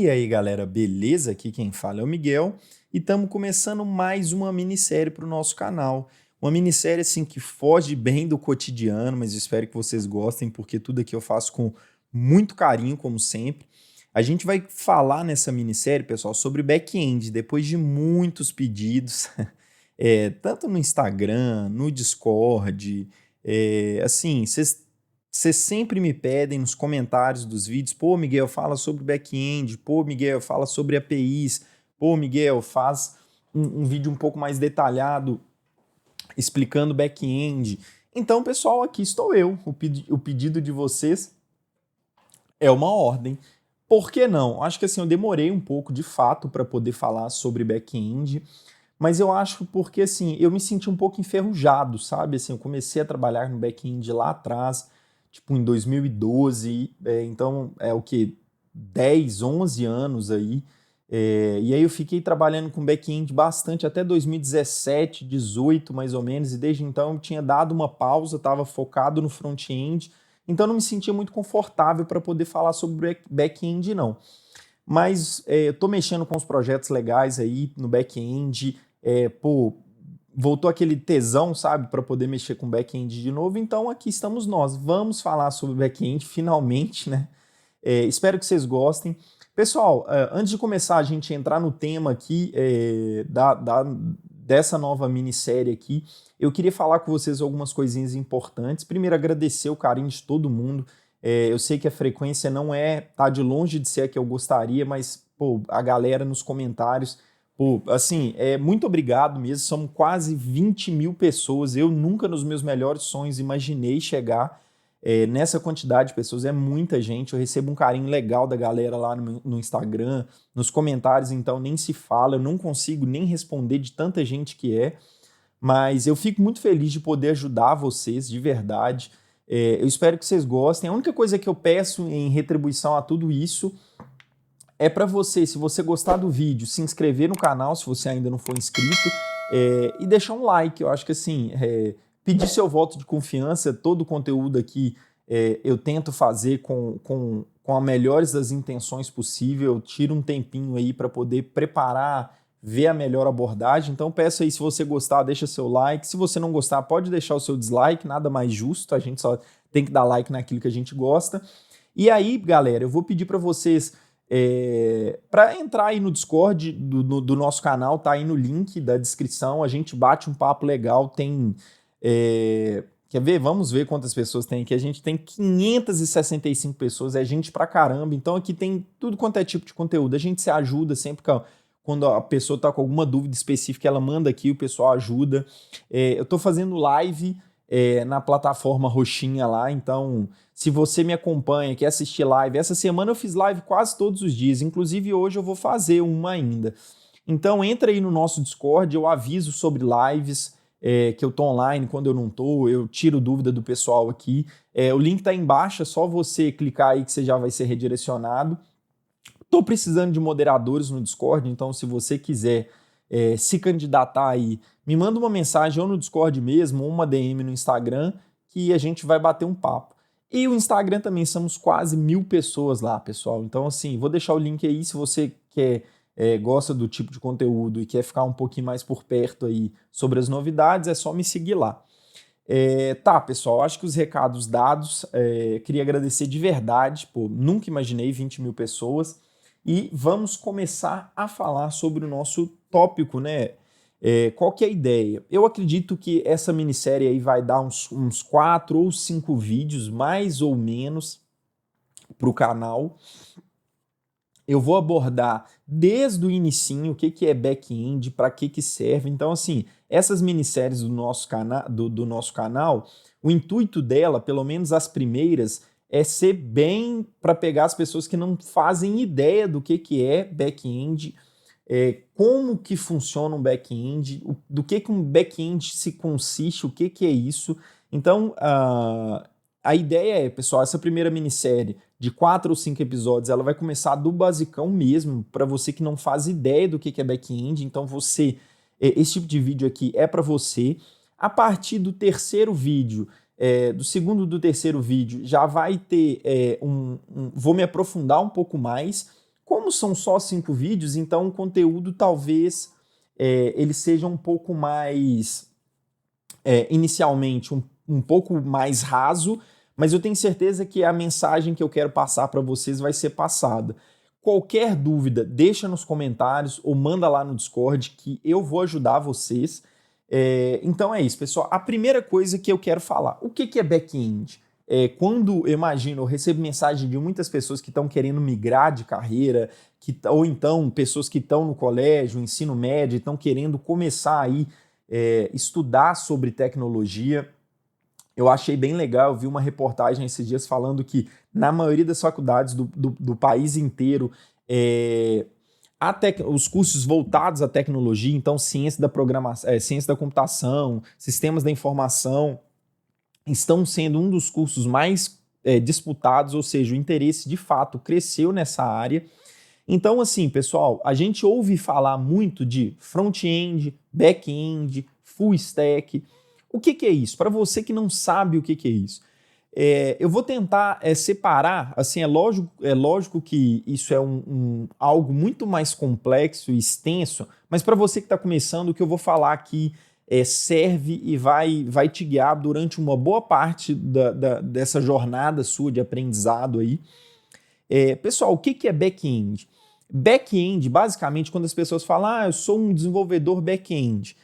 E aí, galera, beleza? Aqui quem fala é o Miguel e estamos começando mais uma minissérie para o nosso canal. Uma minissérie assim que foge bem do cotidiano, mas espero que vocês gostem, porque tudo aqui eu faço com muito carinho, como sempre. A gente vai falar nessa minissérie, pessoal, sobre back-end, depois de muitos pedidos, tanto no Instagram, no Discord, assim, vocês sempre me pedem nos comentários dos vídeos, pô, Miguel, fala sobre back-end, pô, Miguel, fala sobre APIs, pô, Miguel, faz um vídeo um pouco mais detalhado explicando back-end. Então, pessoal, aqui estou eu. O pedido de vocês é uma ordem. Por que não? Acho que assim, eu demorei um pouco de fato para poder falar sobre back-end, mas eu acho porque assim, eu me senti um pouco enferrujado, sabe? Assim, eu comecei a trabalhar no back-end lá atrás, tipo em 2012, então é o que 10, 11 anos aí. E aí eu fiquei trabalhando com back-end bastante até 2017, 18 mais ou menos, e desde então eu tinha dado uma pausa, estava focado no front-end, então não me sentia muito confortável para poder falar sobre back-end não. Mas eu tô mexendo com os projetos legais aí no back-end, pô, voltou aquele tesão, sabe, para poder mexer com back-end de novo, então aqui estamos nós. Vamos falar sobre back-end finalmente, né? Espero que vocês gostem. Pessoal, antes de começar a gente entrar no tema aqui dessa nova minissérie aqui, eu queria falar com vocês algumas coisinhas importantes. Primeiro, agradecer o carinho de todo mundo. Eu sei que a frequência não tá de longe de ser a que eu gostaria, mas pô, a galera nos comentários, pô, assim, muito obrigado mesmo. São quase 20 mil pessoas. Eu nunca nos meus melhores sonhos imaginei chegar nessa quantidade de pessoas. É muita gente. Eu recebo um carinho legal da galera lá no Instagram, nos comentários, então nem se fala. Eu não consigo nem responder de tanta gente que mas eu fico muito feliz de poder ajudar vocês, de verdade. Eu espero que vocês gostem. A única coisa que eu peço em retribuição a tudo isso é para você, se você gostar do vídeo, se inscrever no canal, se você ainda não for inscrito, e deixar um like. Eu acho que assim, pedir seu voto de confiança. Todo o conteúdo aqui eu tento fazer com a melhores das intenções possível. Eu tiro um tempinho aí para poder preparar, ver a melhor abordagem. Então peço aí, se você gostar, deixa seu like. Se você não gostar, pode deixar o seu dislike, nada mais justo. A gente só tem que dar like naquilo que a gente gosta. E aí, galera, eu vou pedir para vocês para entrar aí no Discord do nosso canal, tá aí no link da descrição. A gente bate um papo legal, tem... quer ver? Vamos ver quantas pessoas tem aqui. A gente tem 565 pessoas, é gente pra caramba. Então aqui tem tudo quanto é tipo de conteúdo. A gente se ajuda sempre quando a pessoa tá com alguma dúvida específica, ela manda aqui, o pessoal ajuda. Eu tô fazendo live na plataforma roxinha lá, então se você me acompanha, quer assistir live, essa semana eu fiz live quase todos os dias, inclusive hoje eu vou fazer uma ainda. Então entra aí no nosso Discord, eu aviso sobre lives, que eu tô online. Quando eu não tô, eu tiro dúvida do pessoal aqui. O link tá aí embaixo, é só você clicar aí que você já vai ser redirecionado. Tô precisando de moderadores no Discord, então se você quiser se candidatar aí, me manda uma mensagem ou no Discord mesmo, ou uma DM no Instagram, que a gente vai bater um papo. E o Instagram também, somos quase 1000 pessoas lá, pessoal. Então, assim, vou deixar o link aí se você gosta do tipo de conteúdo e quer ficar um pouquinho mais por perto aí sobre as novidades, é só me seguir lá. Tá, pessoal, acho que os recados dados, queria agradecer de verdade, pô, nunca imaginei 20 mil pessoas, e vamos começar a falar sobre o nosso tópico, né? Qual que é a ideia? Eu acredito que essa minissérie aí vai dar uns 4 ou 5 vídeos, mais ou menos, para o canal. Eu vou abordar desde o inicinho o que é back-end, para que serve. Então, assim, essas minisséries do nosso canal, o intuito dela, pelo menos as primeiras, é ser bem para pegar as pessoas que não fazem ideia do que é back-end, como que funciona um back-end, do que um back-end se consiste, o que é isso. Então, a ideia pessoal, essa primeira minissérie de 4 ou 5 episódios, ela vai começar do basicão mesmo, para você que não faz ideia do que é back-end. Então esse tipo de vídeo aqui é para você. A partir do terceiro vídeo, do segundo do terceiro vídeo, já vai ter vou me aprofundar um pouco mais, Como são só 5 vídeos, então o conteúdo talvez ele seja um pouco mais, inicialmente, um pouco mais raso, mas eu tenho certeza que a mensagem que eu quero passar para vocês vai ser passada. Qualquer dúvida, deixa nos comentários ou manda lá no Discord que eu vou ajudar vocês. Então é isso, pessoal. A primeira coisa que eu quero falar, o que é back-end? Quando eu imagino, eu recebo mensagem de muitas pessoas que estão querendo migrar de carreira, ou então pessoas que estão no colégio, ensino médio, estão querendo começar aí estudar sobre tecnologia. Eu achei bem legal, eu vi uma reportagem esses dias falando que na maioria das faculdades do país inteiro, os cursos voltados à tecnologia, então ciência da programação, ciência da computação, sistemas da informação, estão sendo um dos cursos mais disputados, ou seja, o interesse de fato cresceu nessa área. Então, assim, pessoal, a gente ouve falar muito de front-end, back-end, full stack. O que é isso? Para você que não sabe o que é isso, eu vou tentar separar, assim, é lógico que isso é algo muito mais complexo e extenso, mas para você que está começando, o que eu vou falar aqui serve e vai te guiar durante uma boa parte dessa jornada sua de aprendizado aí. Pessoal, o que é back-end? Back-end, basicamente, quando as pessoas falam, eu sou um desenvolvedor back-end,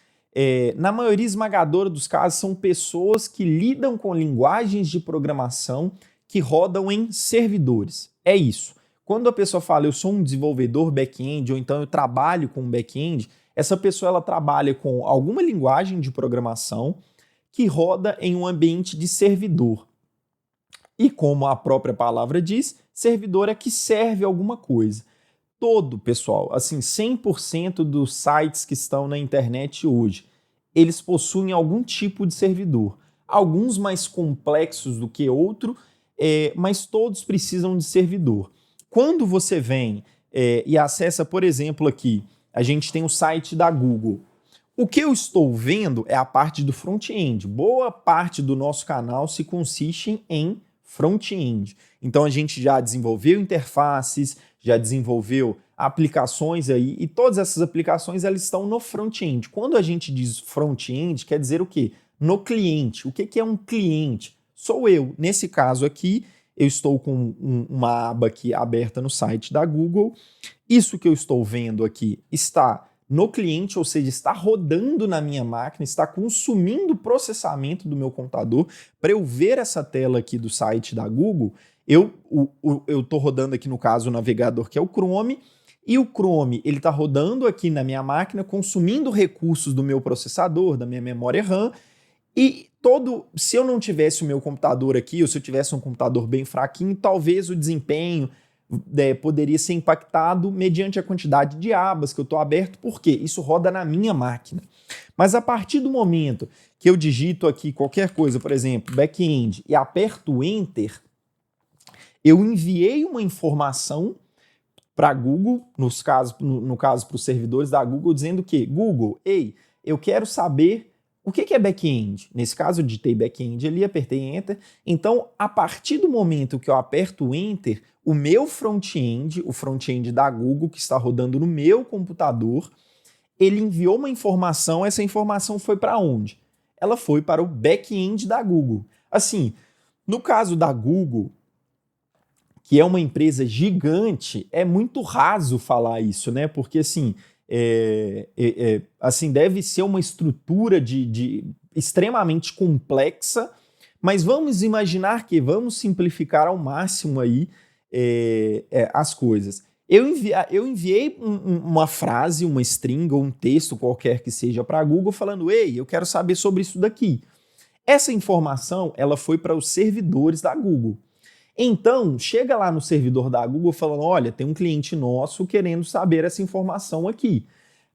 na maioria esmagadora dos casos, são pessoas que lidam com linguagens de programação que rodam em servidores. É isso. Quando a pessoa fala, eu sou um desenvolvedor back-end, ou então eu trabalho com back-end, essa pessoa ela trabalha com alguma linguagem de programação que roda em um ambiente de servidor. E como a própria palavra diz, servidor é que serve alguma coisa. Pessoal, assim, 100% dos sites que estão na internet hoje, eles possuem algum tipo de servidor. Alguns mais complexos do que outro, mas todos precisam de servidor. Quando você vem e acessa, por exemplo, aqui, a gente tem o site da Google. O que eu estou vendo é a parte do front-end. Boa parte do nosso canal se consiste em front-end. Então a gente já desenvolveu interfaces, já desenvolveu aplicações aí, e todas essas aplicações elas estão no front-end. Quando a gente diz front-end, quer dizer o quê? No cliente. O que é um cliente? Sou eu. Nesse caso aqui, eu estou com uma aba aqui aberta no site da Google. Isso que eu estou vendo aqui está no cliente, ou seja, está rodando na minha máquina, está consumindo o processamento do meu computador. Para eu ver essa tela aqui do site da Google, eu estou rodando aqui, no caso, o navegador, que é o Chrome, e o Chrome ele está rodando aqui na minha máquina, consumindo recursos do meu processador, da minha memória RAM, e se eu não tivesse o meu computador aqui, ou se eu tivesse um computador bem fraquinho, talvez o desempenho poderia ser impactado mediante a quantidade de abas que eu estou aberto, porque isso roda na minha máquina. Mas a partir do momento que eu digito aqui qualquer coisa, por exemplo, back-end, e aperto Enter, eu enviei uma informação para a Google, no caso para os servidores da Google, dizendo que, Google, ei, eu quero saber o que é back-end. Nesse caso, eu digitei back-end ali, apertei Enter. Então, a partir do momento que eu aperto Enter, o meu front-end, o front-end da Google, que está rodando no meu computador, ele enviou uma informação, essa informação foi para onde? Ela foi para o back-end da Google. Assim, no caso da Google, que é uma empresa gigante, é muito raso falar isso, né? Porque, assim, assim deve ser uma estrutura extremamente complexa, mas vamos imaginar que vamos simplificar ao máximo aí as coisas. Eu enviei uma frase, uma string ou um texto qualquer que seja para a Google falando, ei, eu quero saber sobre isso daqui. Essa informação ela foi para os servidores da Google. Então, chega lá no servidor da Google falando, olha, tem um cliente nosso querendo saber essa informação aqui.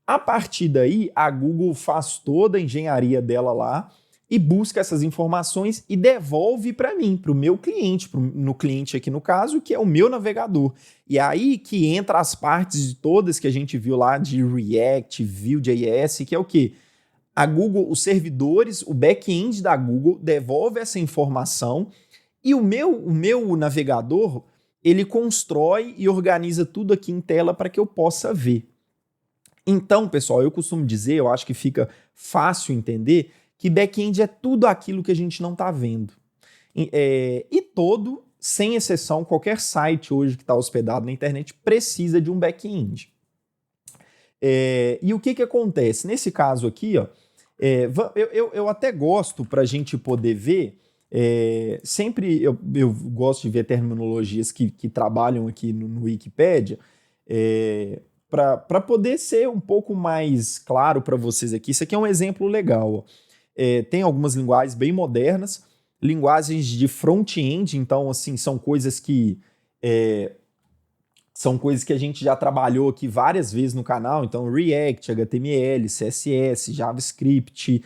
A partir daí, a Google faz toda a engenharia dela lá e busca essas informações e devolve para mim, para o meu cliente, no cliente aqui no caso, que é o meu navegador. E aí que entra as partes todas que a gente viu lá de React, Vue.js, que é o quê? A Google, os servidores, o back-end da Google devolve essa informação e o meu navegador, ele constrói e organiza tudo aqui em tela para que eu possa ver. Então, pessoal, eu costumo dizer, eu acho que fica fácil entender, que back-end é tudo aquilo que a gente não está vendo. E todo, sem exceção, qualquer site hoje que está hospedado na internet precisa de um back-end. E o que acontece? Nesse caso aqui, ó, eu até gosto para a gente poder ver, sempre eu gosto de ver terminologias que trabalham aqui no Wikipedia, para poder ser um pouco mais claro para vocês aqui. Isso aqui é um exemplo legal. Ó. Tem algumas linguagens bem modernas, linguagens de front-end, então assim, são coisas que a gente já trabalhou aqui várias vezes no canal, então React, HTML, CSS, JavaScript,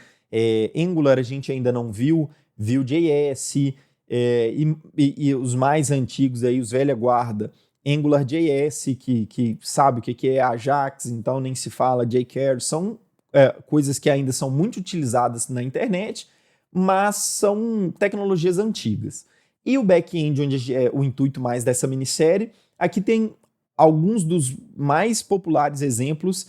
Angular a gente ainda não viu, Vue.js, e os mais antigos aí, os velha guarda, AngularJS, que sabe o que é Ajax, então nem se fala, jQuery, são coisas que ainda são muito utilizadas na internet, mas são tecnologias antigas. E o back-end, onde é o intuito mais dessa minissérie, aqui tem alguns dos mais populares exemplos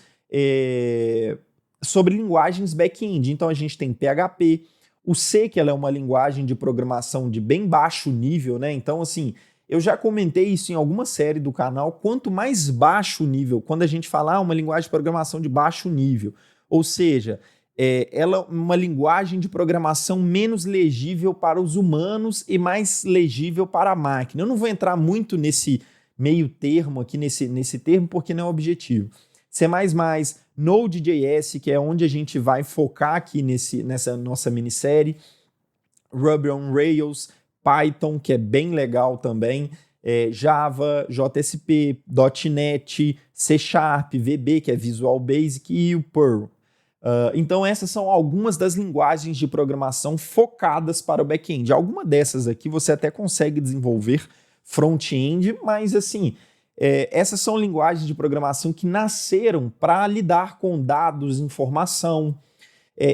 sobre linguagens back-end. Então a gente tem PHP, o C, que ela é uma linguagem de programação de bem baixo nível, né? Então, assim, eu já comentei isso em alguma série do canal, quanto mais baixo o nível, quando a gente fala uma linguagem de programação de baixo nível, ou seja, ela é uma linguagem de programação menos legível para os humanos e mais legível para a máquina. Eu não vou entrar muito nesse meio termo aqui, nesse termo, porque não é o objetivo. C++, Node.js, que é onde a gente vai focar aqui nessa nossa minissérie, Ruby on Rails, Python, que é bem legal também, Java, JSP, .NET, C Sharp, VB, que é Visual Basic, e o Perl. Então essas são algumas das linguagens de programação focadas para o back-end. Alguma dessas aqui você até consegue desenvolver front-end, mas assim, essas são linguagens de programação que nasceram para lidar com dados, informação,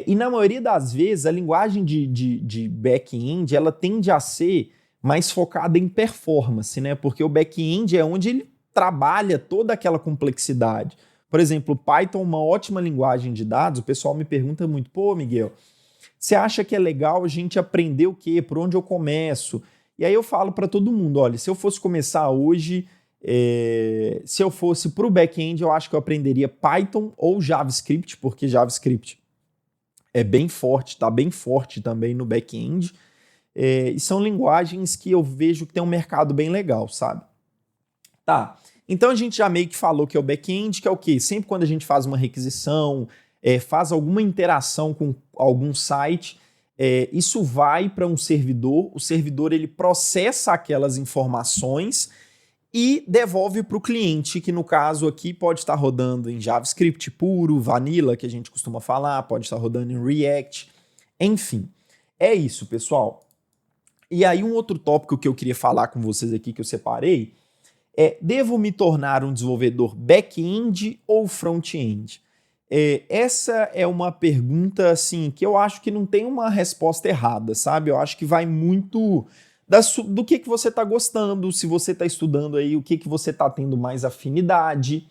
e na maioria das vezes a linguagem de back-end ela tende a ser mais focada em performance, né? Porque o back-end é onde ele trabalha toda aquela complexidade. Por exemplo, o Python é uma ótima linguagem de dados. O pessoal me pergunta muito, pô, Miguel, você acha que é legal a gente aprender o quê? Por onde eu começo? E aí eu falo para todo mundo, olha, se eu fosse começar hoje, se eu fosse para o back-end, eu acho que eu aprenderia Python ou JavaScript, porque JavaScript é bem forte, está bem forte também no back-end, e são linguagens que eu vejo que tem um mercado bem legal, sabe? Tá, então a gente já meio que falou que é o back-end, que é o quê? Sempre quando a gente faz uma requisição, faz alguma interação com algum site, isso vai para um servidor, o servidor ele processa aquelas informações e devolve para o cliente, que no caso aqui pode estar rodando em JavaScript puro, Vanilla, que a gente costuma falar, pode estar rodando em React, enfim. É isso, pessoal. E aí um outro tópico que eu queria falar com vocês aqui, que eu separei, devo me tornar um desenvolvedor back-end ou front-end? Essa é uma pergunta assim que eu acho que não tem uma resposta errada, sabe? Eu acho que vai muito do que você está gostando, se você está estudando aí, o que você está tendo mais afinidade.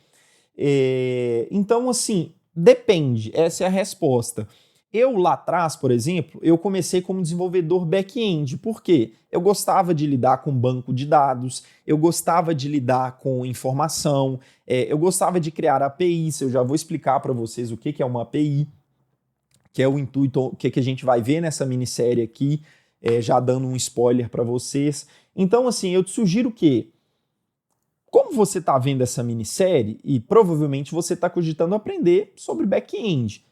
Então, assim, depende, essa é a resposta. Eu lá atrás, por exemplo, eu comecei como desenvolvedor back-end. Por quê? Eu gostava de lidar com banco de dados, eu gostava de lidar com informação, eu gostava de criar APIs. Eu já vou explicar para vocês o que é uma API, que é o intuito, o que a gente vai ver nessa minissérie aqui, já dando um spoiler para vocês. Então, assim, eu te sugiro que, como você está vendo essa minissérie, e provavelmente você está cogitando aprender sobre back-end,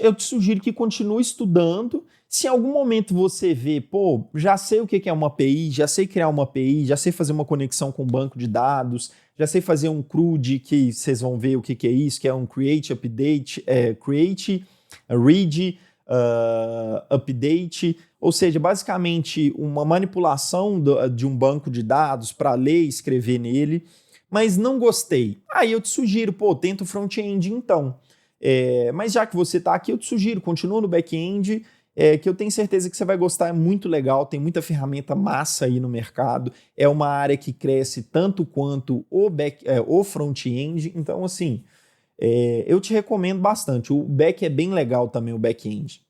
eu te sugiro que continue estudando. Se em algum momento você vê, pô, já sei o que é uma API, já sei criar uma API, já sei fazer uma conexão com banco de dados, já sei fazer um CRUD, que vocês vão ver o que é isso, que é um Create, Update, Create, Read, Update, ou seja, basicamente uma manipulação de um banco de dados para ler e escrever nele, mas não gostei. Aí eu te sugiro, pô, tenta o front-end então. Mas já que você está aqui, eu te sugiro, continua no back-end, que eu tenho certeza que você vai gostar, é muito legal, tem muita ferramenta massa aí no mercado, é uma área que cresce tanto quanto o front-end, então assim, eu te recomendo bastante. O back é bem legal também, o back-end.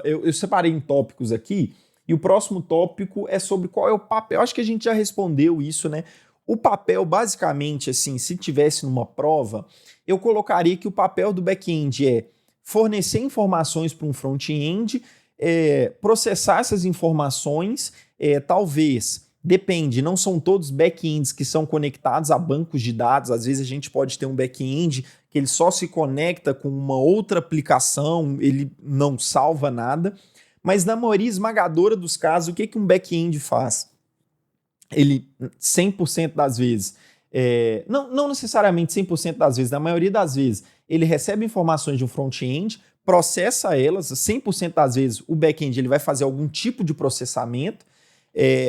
Eu separei em tópicos aqui, e o próximo tópico é sobre qual é o papel. Acho que a gente já respondeu isso, né? O papel, basicamente, assim, se tivesse numa prova, eu colocaria que o papel do back-end é fornecer informações para um front-end, processar essas informações, talvez, depende, não são todos back-ends que são conectados a bancos de dados, às vezes a gente pode ter um back-end que ele só se conecta com uma outra aplicação, ele não salva nada, mas na maioria esmagadora dos casos, o que um back-end faz? Ele, 100% das vezes, não necessariamente 100% das vezes, na maioria das vezes, ele recebe informações de um front-end, processa elas, 100% das vezes o back-end ele vai fazer algum tipo de processamento,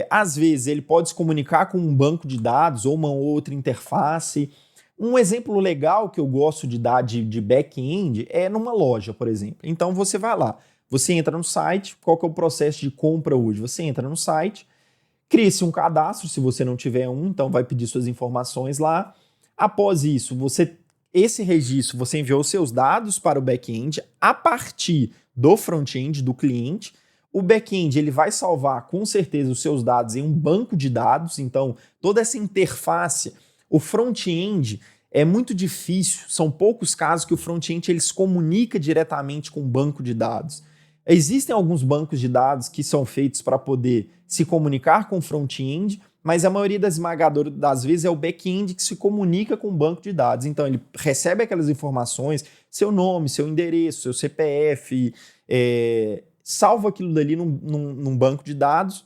às vezes ele pode se comunicar com um banco de dados ou uma outra interface. Um exemplo legal que eu gosto de dar de back-end é numa loja, por exemplo. Então você vai lá, você entra no site, qual que é o processo de compra hoje? Você entra no site, cria-se um cadastro, se você não tiver um, então vai pedir suas informações lá. Após isso, esse registro, você enviou seus dados para o back-end a partir do front-end do cliente. O back-end ele vai salvar com certeza os seus dados em um banco de dados, então toda essa interface, o front-end é muito difícil, são poucos casos que o front-end ele se comunica diretamente com um banco de dados. Existem alguns bancos de dados que são feitos para poder se comunicar com o front-end, mas a maioria das esmagadoras das vezes é o back-end que se comunica com o banco de dados. Então ele recebe aquelas informações, seu nome, seu endereço, seu CPF, salva aquilo dali num banco de dados,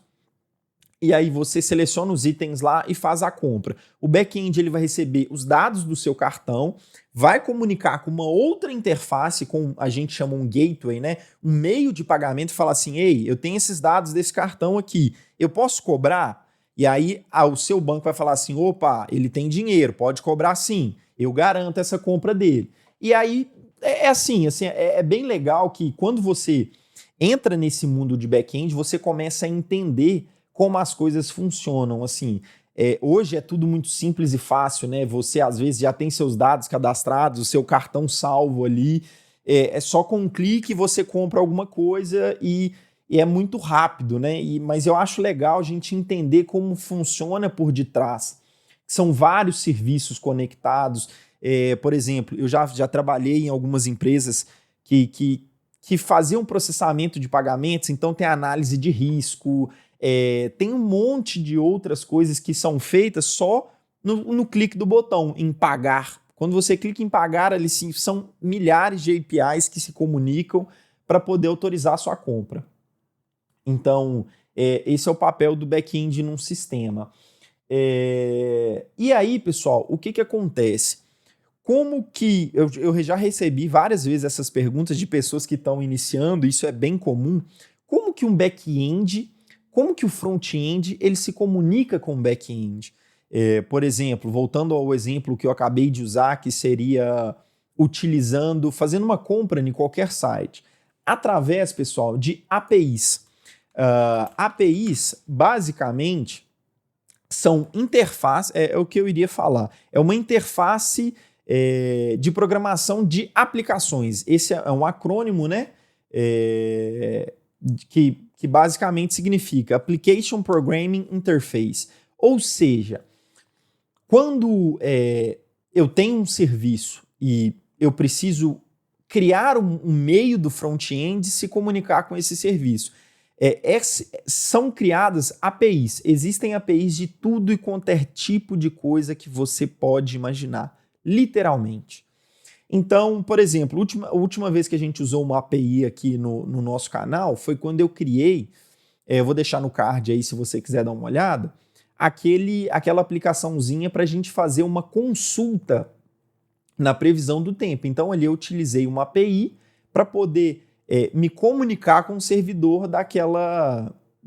e aí você seleciona os itens lá e faz a compra. O back-end ele vai receber os dados do seu cartão, vai comunicar com uma outra interface, com a gente chama um gateway, né? Um meio de pagamento, e falar assim, ei, eu tenho esses dados desse cartão aqui, eu posso cobrar? E aí o seu banco vai falar assim, opa, ele tem dinheiro, pode cobrar sim, eu garanto essa compra dele. E aí é bem legal que quando você entra nesse mundo de back-end, você começa a entender como as coisas funcionam, assim. Hoje é tudo muito simples e fácil, né? Você, às vezes, já tem seus dados cadastrados, o seu cartão salvo ali. É só com um clique você compra alguma coisa e é muito rápido, né? Mas eu acho legal a gente entender como funciona por detrás. São vários serviços conectados. Por exemplo, eu já trabalhei em algumas empresas que faziam processamento de pagamentos, então tem análise de risco, tem um monte de outras coisas que são feitas só no clique do botão, em pagar. Quando você clica em pagar, ali sim, são milhares de APIs que se comunicam para poder autorizar a sua compra. Então, esse é o papel do back-end num sistema. E aí, pessoal, o que acontece? Como que... Eu já recebi várias vezes essas perguntas de pessoas que estão iniciando, isso é bem comum. Como que um back-end... Como que o front-end ele se comunica com o back-end? Por exemplo, voltando ao exemplo que eu acabei de usar, que seria fazendo uma compra em qualquer site, através, pessoal, de APIs. APIs, basicamente, são interfaces, é o que eu iria falar, é uma interface de programação de aplicações. Esse é um acrônimo, né? Que basicamente significa Application Programming Interface. Ou seja, quando eu tenho um serviço e eu preciso criar um meio do front-end se comunicar com esse serviço, são criadas APIs. Existem APIs de tudo e qualquer tipo de coisa que você pode imaginar, literalmente. Então, por exemplo, a última vez que a gente usou uma API aqui no nosso canal foi quando eu criei, eu vou deixar no card aí se você quiser dar uma olhada, aquela aplicaçãozinha para a gente fazer uma consulta na previsão do tempo. Então, ali eu utilizei uma API para poder me comunicar com o servidor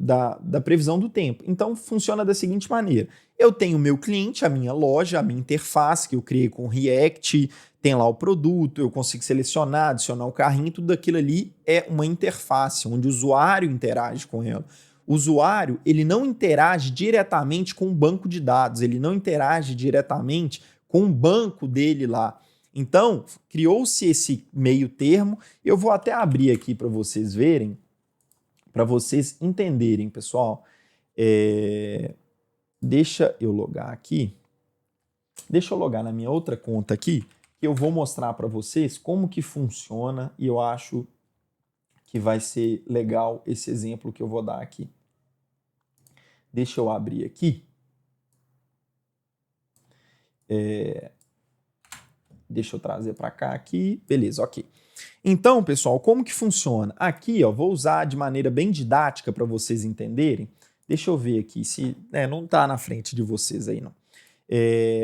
da previsão do tempo. Então, funciona da seguinte maneira. Eu tenho o meu cliente, a minha loja, a minha interface, que eu criei com React, tem lá o produto, eu consigo selecionar, adicionar o carrinho, tudo aquilo ali é uma interface, onde o usuário interage com ela. O usuário, ele não interage diretamente com o banco de dados, ele não interage diretamente com o banco dele lá. Então, criou-se esse meio termo. Eu vou até abrir aqui para vocês verem, para vocês entenderem, pessoal. Deixa eu logar aqui. Deixa eu logar na minha outra conta aqui, que eu vou mostrar para vocês como que funciona e eu acho que vai ser legal esse exemplo que eu vou dar aqui. Deixa eu abrir aqui. Deixa eu trazer para cá aqui. Beleza, ok. Então, pessoal, como que funciona? Aqui, ó, vou usar de maneira bem didática para vocês entenderem. Deixa eu ver aqui se... não está na frente de vocês aí, não.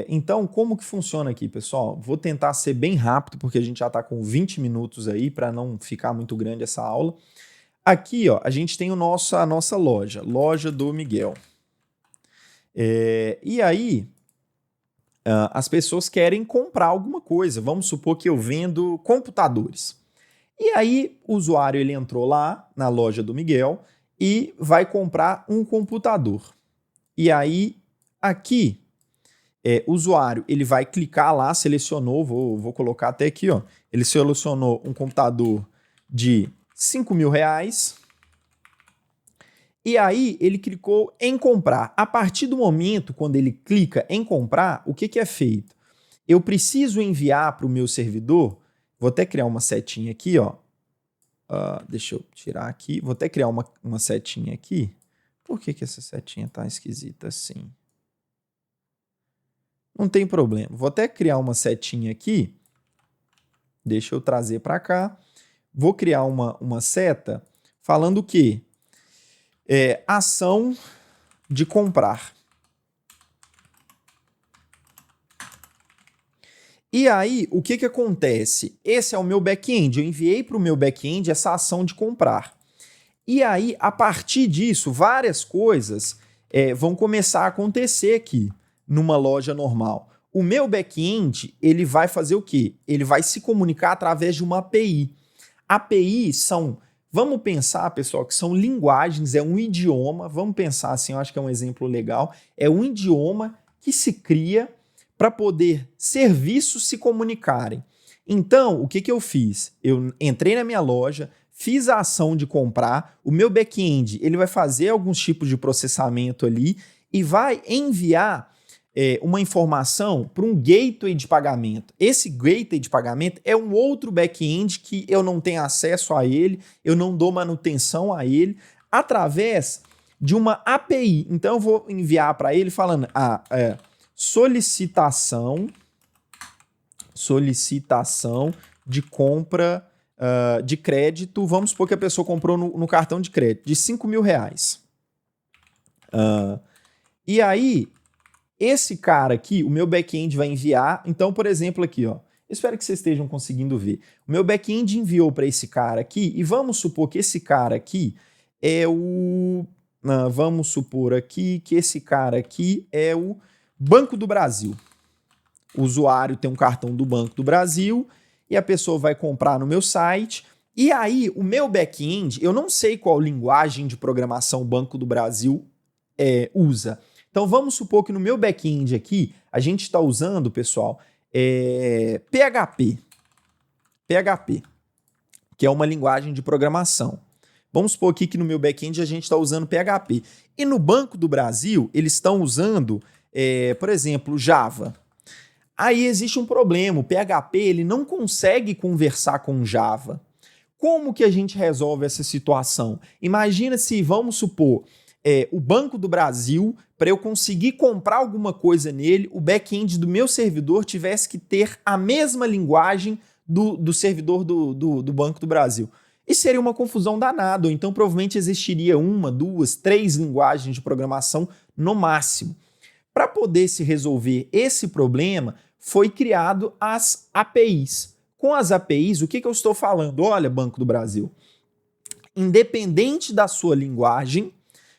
Então, como que funciona aqui, pessoal? Vou tentar ser bem rápido, porque a gente já está com 20 minutos aí, para não ficar muito grande essa aula. Aqui, ó, a gente tem a nossa loja, Loja do Miguel. E aí, as pessoas querem comprar alguma coisa. Vamos supor que eu vendo computadores. E aí, o usuário ele entrou lá na Loja do Miguel e vai comprar um computador. E aí, aqui, o usuário ele vai clicar lá, selecionou, vou colocar até aqui, ó, ele selecionou um computador de R$5.000, e aí ele clicou em comprar. A partir do momento, quando ele clica em comprar, o que é feito? Eu preciso enviar para o meu servidor, vou até criar uma setinha aqui, ó. Deixa eu tirar aqui, vou até criar uma setinha aqui. Por que essa setinha tá esquisita assim? Não tem problema, vou até criar uma setinha aqui. Deixa eu trazer para cá. Vou criar uma seta falando o quê? Ação de comprar. E aí, o que acontece? Esse é o meu back-end. Eu enviei para o meu back-end essa ação de comprar. E aí, a partir disso, várias coisas vão começar a acontecer aqui numa loja normal. O meu back-end, ele vai fazer o quê? Ele vai se comunicar através de uma API. API são... Vamos pensar, pessoal, que são linguagens, é um idioma, vamos pensar assim, eu acho que é um exemplo legal, é um idioma que se cria para poder serviços se comunicarem. Então, o que eu fiz? Eu entrei na minha loja, fiz a ação de comprar, o meu back-end ele vai fazer alguns tipos de processamento ali e vai enviar uma informação para um gateway de pagamento. Esse gateway de pagamento é um outro back-end que eu não tenho acesso a ele, eu não dou manutenção a ele, através de uma API. Então eu vou enviar para ele falando solicitação de compra de crédito. Vamos supor que a pessoa comprou no cartão de crédito de R$5.000. E aí, esse cara aqui, o meu back-end vai enviar. Então, por exemplo, aqui, ó. Espero que vocês estejam conseguindo ver. O meu back-end enviou para esse cara aqui, e vamos supor que esse cara aqui é o... vamos supor aqui que esse cara aqui é o Banco do Brasil. O usuário tem um cartão do Banco do Brasil e a pessoa vai comprar no meu site. E aí, o meu back-end, eu não sei qual linguagem de programação o Banco do Brasil usa. Então, vamos supor que no meu back-end aqui, a gente está usando, pessoal, PHP. PHP, que é uma linguagem de programação. Vamos supor aqui que no meu back-end a gente está usando PHP. E no Banco do Brasil, eles estão usando, por exemplo, Java. Aí existe um problema, o PHP ele não consegue conversar com Java. Como que a gente resolve essa situação? Imagina se, vamos supor, o Banco do Brasil, para eu conseguir comprar alguma coisa nele, o back-end do meu servidor tivesse que ter a mesma linguagem do servidor do Banco do Brasil. E seria uma confusão danada, ou então provavelmente existiria 1, 2, 3 linguagens de programação no máximo. Para poder se resolver esse problema, foi criado as APIs. Com as APIs, o que eu estou falando? Olha, Banco do Brasil, independente da sua linguagem,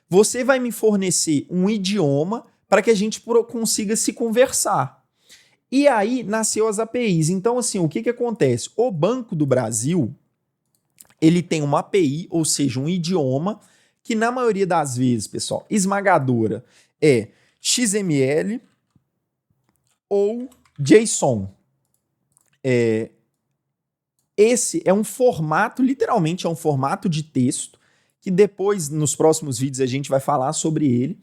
você vai me fornecer um idioma para que a gente consiga se conversar. E aí nasceu as APIs. Então, assim, o que, que acontece? O Banco do Brasil, ele tem uma API, ou seja, um idioma, que na maioria das vezes, pessoal, esmagadora, é XML ou JSON. Esse é um formato, literalmente é um formato de texto, que depois, nos próximos vídeos, a gente vai falar sobre ele,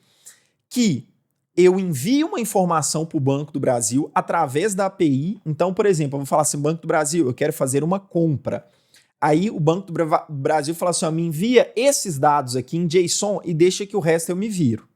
que eu envio uma informação para o Banco do Brasil através da API. Então, por exemplo, eu vou falar assim, Banco do Brasil, eu quero fazer uma compra. Aí o Banco do Brasil fala assim, ó, me envia esses dados aqui em JSON e deixa que o resto eu me viro.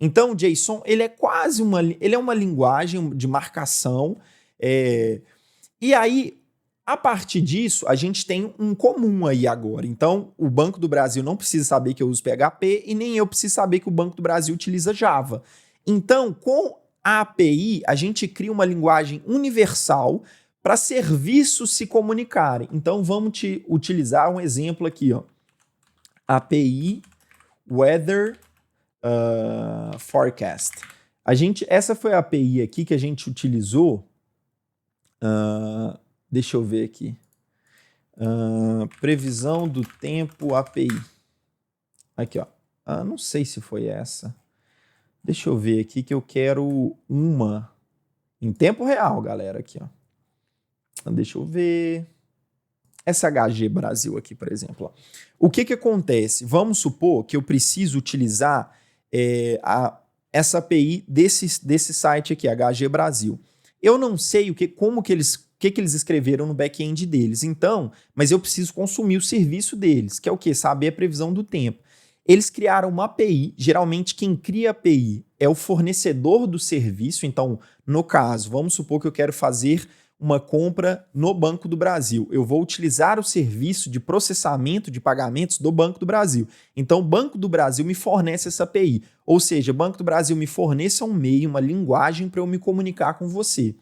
Então, o JSON, ele é uma linguagem de marcação. E aí, a partir disso, a gente tem um comum aí agora. Então, o Banco do Brasil não precisa saber que eu uso PHP e nem eu preciso saber que o Banco do Brasil utiliza Java. Então, com a API, a gente cria uma linguagem universal para serviços se comunicarem. Então, vamos utilizar um exemplo aqui, ó. API Weather Forecast. Essa foi a API aqui que a gente utilizou. Deixa eu ver aqui. Previsão do tempo API. Aqui, ó. Não sei se foi essa. Deixa eu ver aqui que eu quero uma em tempo real, galera. Aqui, ó. Deixa eu ver. SHG Brasil aqui, por exemplo. Ó. O que acontece? Vamos supor que eu preciso utilizar essa API desse site aqui, HG Brasil. Eu não sei como que eles escreveram no back-end deles. Então, mas eu preciso consumir o serviço deles, que é o quê? Saber a previsão do tempo. Eles criaram uma API, geralmente quem cria a API é o fornecedor do serviço. Então, no caso, vamos supor que eu quero fazer uma compra no Banco do Brasil. Eu vou utilizar o serviço de processamento de pagamentos do Banco do Brasil. Então, o Banco do Brasil me fornece essa API. Ou seja, o Banco do Brasil me forneça um meio, uma linguagem para eu me comunicar com você.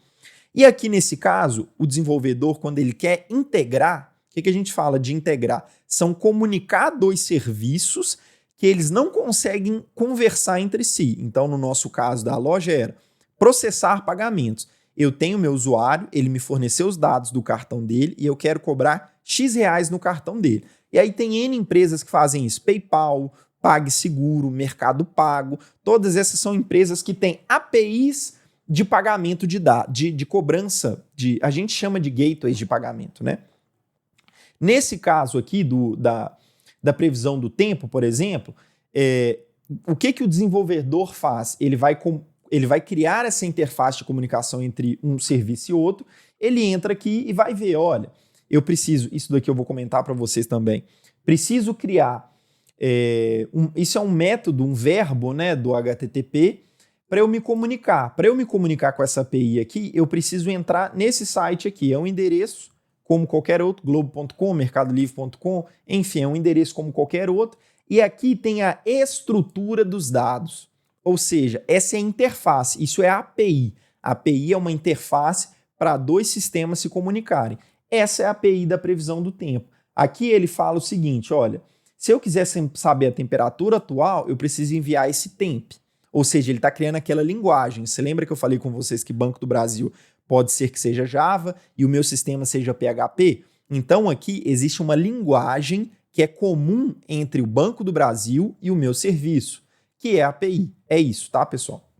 E aqui nesse caso, o desenvolvedor, quando ele quer integrar, o que a gente fala de integrar? São comunicar dois serviços que eles não conseguem conversar entre si. Então, no nosso caso da loja era processar pagamentos. Eu tenho meu usuário, ele me forneceu os dados do cartão dele e eu quero cobrar X reais no cartão dele. E aí tem N empresas que fazem isso, PayPal, PagSeguro, Mercado Pago, todas essas são empresas que têm APIs de pagamento de cobrança, a gente chama de gateways de pagamento, né? Nesse caso aqui da previsão do tempo, por exemplo, o que o desenvolvedor faz? Ele vai criar essa interface de comunicação entre um serviço e outro, ele entra aqui e vai ver, olha, eu preciso, isso daqui eu vou comentar para vocês também, preciso criar, isso é um método, um verbo, né, do HTTP, para eu me comunicar. Para eu me comunicar com essa API aqui, eu preciso entrar nesse site aqui, é um endereço como qualquer outro, globo.com, mercadolivre.com, enfim, é um endereço como qualquer outro, e aqui tem a estrutura dos dados. Ou seja, essa é a interface, isso é a API. A API é uma interface para dois sistemas se comunicarem. Essa é a API da previsão do tempo. Aqui ele fala o seguinte, olha, se eu quiser saber a temperatura atual, eu preciso enviar esse temp. Ou seja, ele está criando aquela linguagem. Você lembra que eu falei com vocês que Banco do Brasil pode ser que seja Java e o meu sistema seja PHP? Então aqui existe uma linguagem que é comum entre o Banco do Brasil e o meu serviço, que é a API. É isso, tá, pessoal?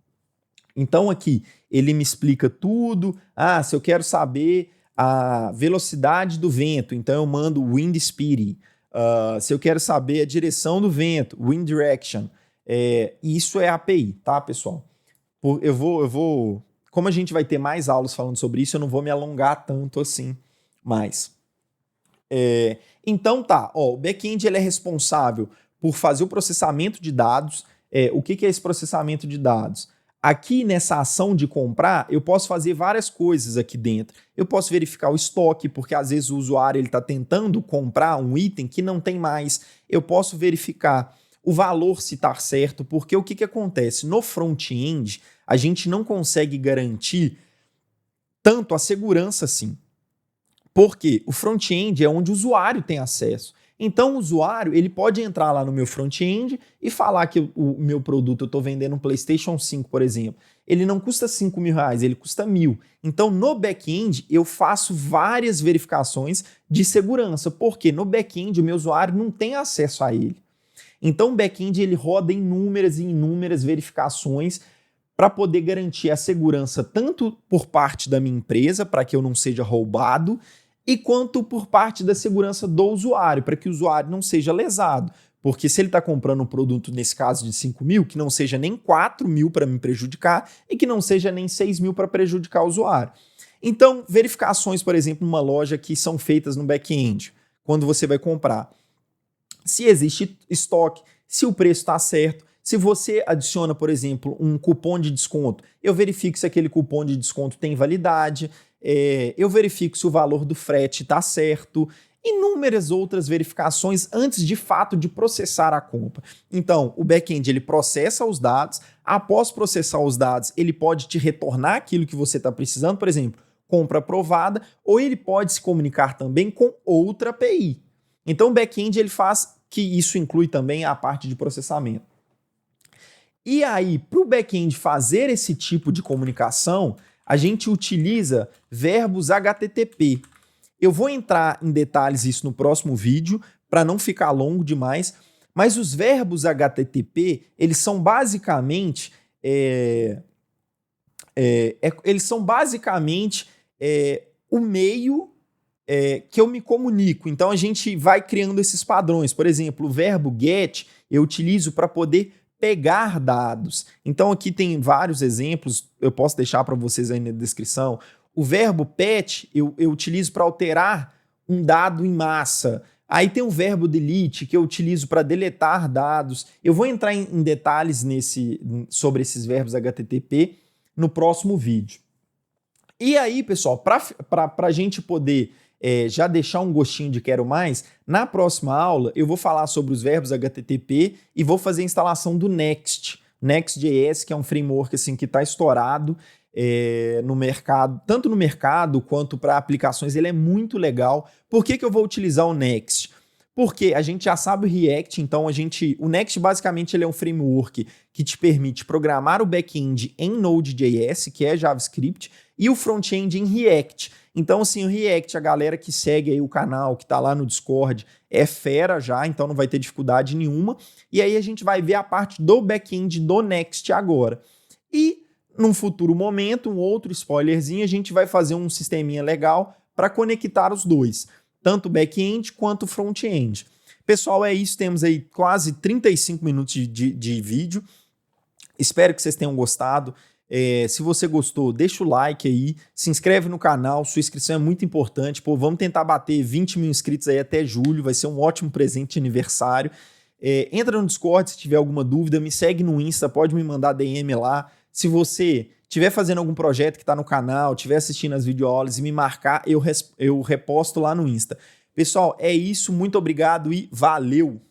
Então aqui ele me explica tudo. Se eu quero saber a velocidade do vento, então eu mando wind speed. Se eu quero saber a direção do vento, wind direction. Isso é a API, tá, pessoal? Eu vou... Como a gente vai ter mais aulas falando sobre isso, eu não vou me alongar tanto assim mais. Então tá, o back-end ele é responsável por fazer o processamento de dados. O que é esse processamento de dados? Aqui nessa ação de comprar, eu posso fazer várias coisas aqui dentro. Eu posso verificar o estoque, porque às vezes o usuário está tentando comprar um item que não tem mais. Eu posso verificar o valor se está certo, porque o que acontece? No front-end, a gente não consegue garantir tanto a segurança assim. Porque o front-end é onde o usuário tem acesso. Então o usuário ele pode entrar lá no meu front-end e falar que o meu produto, eu estou vendendo um PlayStation 5, por exemplo, ele não custa R$ 5.000, ele custa 1.000. Então no back-end eu faço várias verificações de segurança, porque no back-end o meu usuário não tem acesso a ele. Então o back-end ele roda inúmeras e inúmeras verificações para poder garantir a segurança tanto por parte da minha empresa, para que eu não seja roubado, e quanto por parte da segurança do usuário, para que o usuário não seja lesado. Porque se ele está comprando um produto, nesse caso de 5.000, que não seja nem 4.000 para me prejudicar e que não seja nem 6.000 para prejudicar o usuário. Então, verificações, por exemplo, numa loja que são feitas no back-end, quando você vai comprar. Se existe estoque, se o preço está certo, se você adiciona, por exemplo, um cupom de desconto, eu verifico se aquele cupom de desconto tem validade, eu verifico se o valor do frete está certo, inúmeras outras verificações antes de fato de processar a compra. Então, o back-end ele processa os dados, após processar os dados, ele pode te retornar aquilo que você está precisando, por exemplo, compra aprovada, ou ele pode se comunicar também com outra API. Então, o back-end ele faz que isso inclui também a parte de processamento. E aí, para o back-end fazer esse tipo de comunicação, a gente utiliza verbos HTTP. Eu vou entrar em detalhes isso no próximo vídeo, para não ficar longo demais, mas os verbos HTTP, eles são basicamente o meio que eu me comunico. Então a gente vai criando esses padrões. Por exemplo, o verbo get eu utilizo para poder pegar dados. Então aqui tem vários exemplos, eu posso deixar para vocês aí na descrição. O verbo pet eu utilizo para alterar um dado em massa. Aí tem o verbo delete que eu utilizo para deletar dados. Eu vou entrar em detalhes sobre esses verbos HTTP no próximo vídeo. E aí, pessoal, para a gente poder já deixar um gostinho de quero mais, na próxima aula eu vou falar sobre os verbos HTTP e vou fazer a instalação do Next.js, que é um framework assim, que está estourado no mercado, tanto no mercado quanto para aplicações, ele é muito legal. Por que eu vou utilizar o Next? Porque a gente já sabe o React, então o Next basicamente ele é um framework que te permite programar o back-end em Node.js, que é JavaScript, e o front-end em React. Então, assim, o React, a galera que segue aí o canal, que está lá no Discord, é fera já, então não vai ter dificuldade nenhuma. E aí a gente vai ver a parte do back-end do Next agora. E, num futuro momento, um outro spoilerzinho, a gente vai fazer um sisteminha legal para conectar os dois, tanto o back-end quanto o front-end. Pessoal, é isso, temos aí quase 35 minutos de vídeo. Espero que vocês tenham gostado. Se você gostou, deixa o like aí, se inscreve no canal, sua inscrição é muito importante. Pô, vamos tentar bater 20 mil inscritos aí até julho, vai ser um ótimo presente de aniversário. Entra no Discord se tiver alguma dúvida, me segue no Insta, pode me mandar DM lá. Se você estiver fazendo algum projeto que está no canal, estiver assistindo as videoaulas e me marcar, eu reposto lá no Insta. Pessoal, é isso, muito obrigado e valeu!